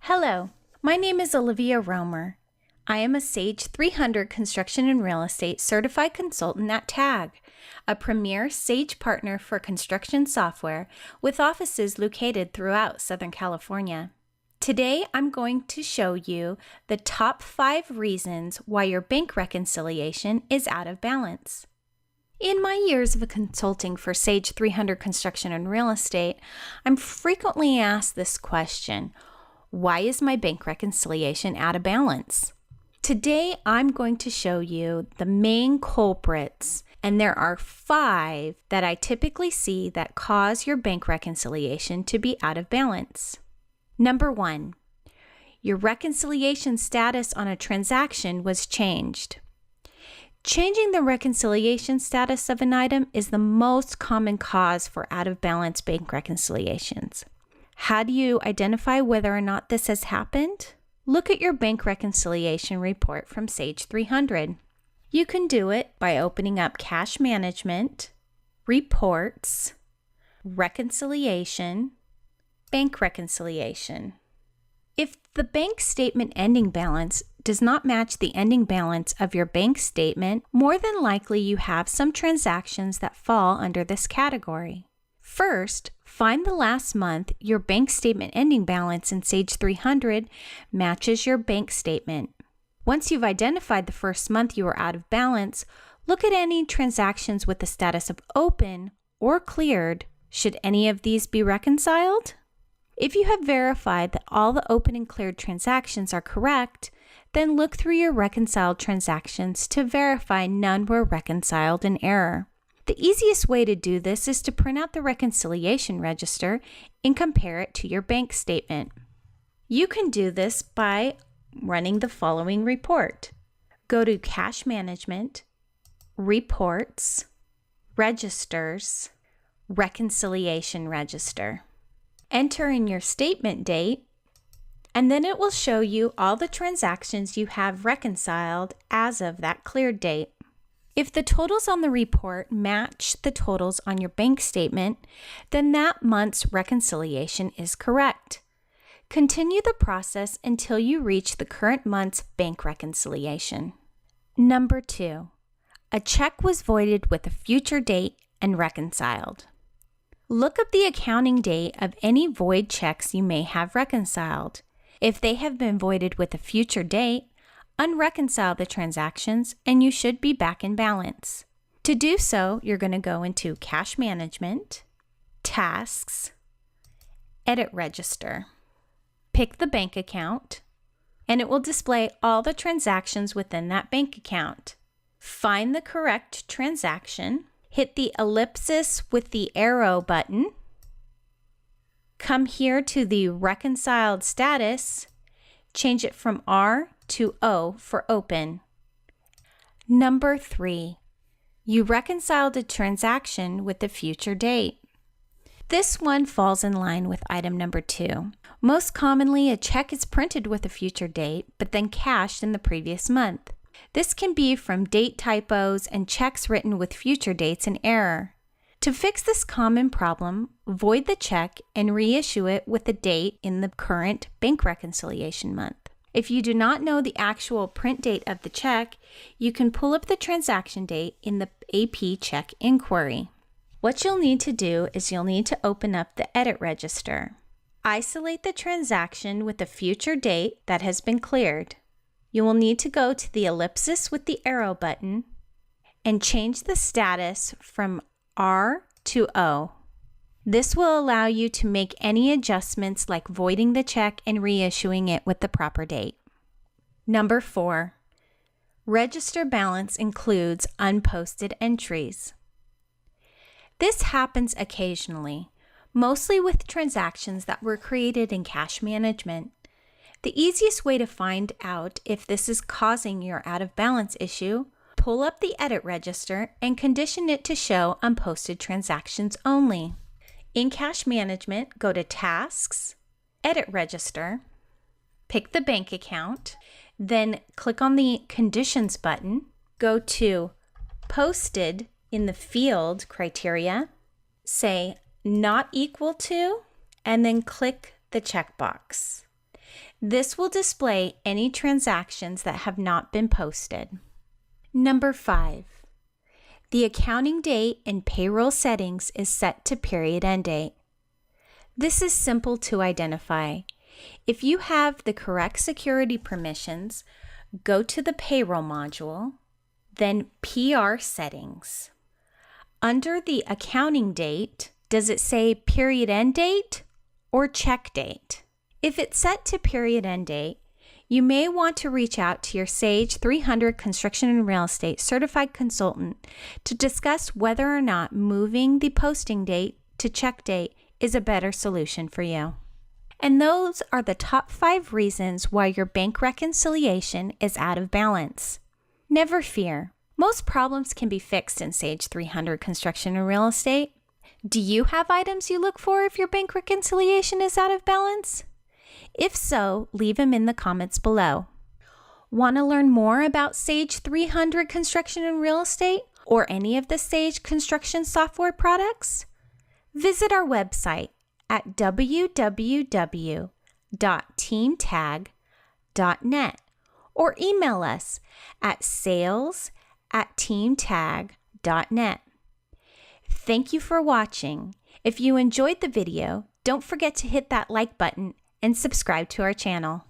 Hello, my name is Olivia Romer. I am a Sage 300 Construction and Real Estate Certified Consultant at TAG, a premier Sage partner for construction software with offices located throughout Southern California. Today, I'm going to show you the top 5 reasons why your bank reconciliation is out of balance. In my years of consulting for Sage 300 Construction and Real Estate, I'm frequently asked this question: why is my bank reconciliation out of balance? Today, I'm going to show you the main culprits, and there are 5 that I typically see that cause your bank reconciliation to be out of balance. Number 1, your reconciliation status on a transaction was changed. Changing the reconciliation status of an item is the most common cause for out of balance bank reconciliations. How do you identify whether or not this has happened? Look at your bank reconciliation report from Sage 300. You can do it by opening up Cash Management, Reports, Reconciliation, Bank Reconciliation. If the bank statement ending balance does not match the ending balance of your bank statement, more than likely you have some transactions that fall under this category. First, find the last month your bank statement ending balance in Sage 300 matches your bank statement. Once you've identified the first month you are out of balance, look at any transactions with the status of open or cleared. Should any of these be reconciled? If you have verified that all the open and cleared transactions are correct, then look through your reconciled transactions to verify none were reconciled in error. The easiest way to do this is to print out the reconciliation register and compare it to your bank statement. You can do this by running the following report. Go to Cash Management, Reports, Registers, Reconciliation Register. Enter in your statement date, and then it will show you all the transactions you have reconciled as of that cleared date. If the totals on the report match the totals on your bank statement, then that month's reconciliation is correct. Continue the process until you reach the current month's bank reconciliation. Number 2, a check was voided with a future date and reconciled. Look up the accounting date of any void checks you may have reconciled. If they have been voided with a future date, unreconcile the transactions and you should be back in balance. To do so, you're going to go into Cash Management, Tasks, Edit Register. Pick the bank account, and it will display all the transactions within that bank account. Find the correct transaction, hit the ellipsis with the arrow button, come here to the reconciled status, change it from R to O for open. Number 3, you reconciled a transaction with a future date. This one falls in line with item number 2. Most commonly, a check is printed with a future date, but then cashed in the previous month. This can be from date typos and checks written with future dates in error. To fix this common problem, void the check and reissue it with the date in the current bank reconciliation month. If you do not know the actual print date of the check, you can pull up the transaction date in the AP check inquiry. What you'll need to do is you'll need to open up the Edit Register. Isolate the transaction with the future date that has been cleared. You will need to go to the ellipsis with the arrow button and change the status from R to O. This will allow you to make any adjustments like voiding the check and reissuing it with the proper date. Number 4, register balance includes unposted entries. This happens occasionally, mostly with transactions that were created in Cash Management. The easiest way to find out if this is causing your out of balance issue, pull up the Edit Register and condition it to show unposted transactions only. In Cash Management, go to Tasks, Edit Register, pick the bank account, then click on the Conditions button, go to Posted in the field criteria, say Not Equal To, and then click the checkbox. This will display any transactions that have not been posted. Number 5. The accounting date in payroll settings is set to period end date. This is simple to identify. If you have the correct security permissions, go to the payroll module, then PR settings. Under the accounting date, does it say period end date or check date? If it's set to period end date, you may want to reach out to your Sage 300 Construction and Real Estate Certified Consultant to discuss whether or not moving the posting date to check date is a better solution for you. And those are the top 5 reasons why your bank reconciliation is out of balance. Never fear. Most problems can be fixed in Sage 300 Construction and Real Estate. Do you have items you look for if your bank reconciliation is out of balance? If so, leave them in the comments below. Want to learn more about Sage 300 Construction and Real Estate or any of the Sage construction software products? Visit our website at www.teamtag.net or email us at sales@teamtag.net. Thank you for watching. If you enjoyed the video, don't forget to hit that like button and subscribe to our channel.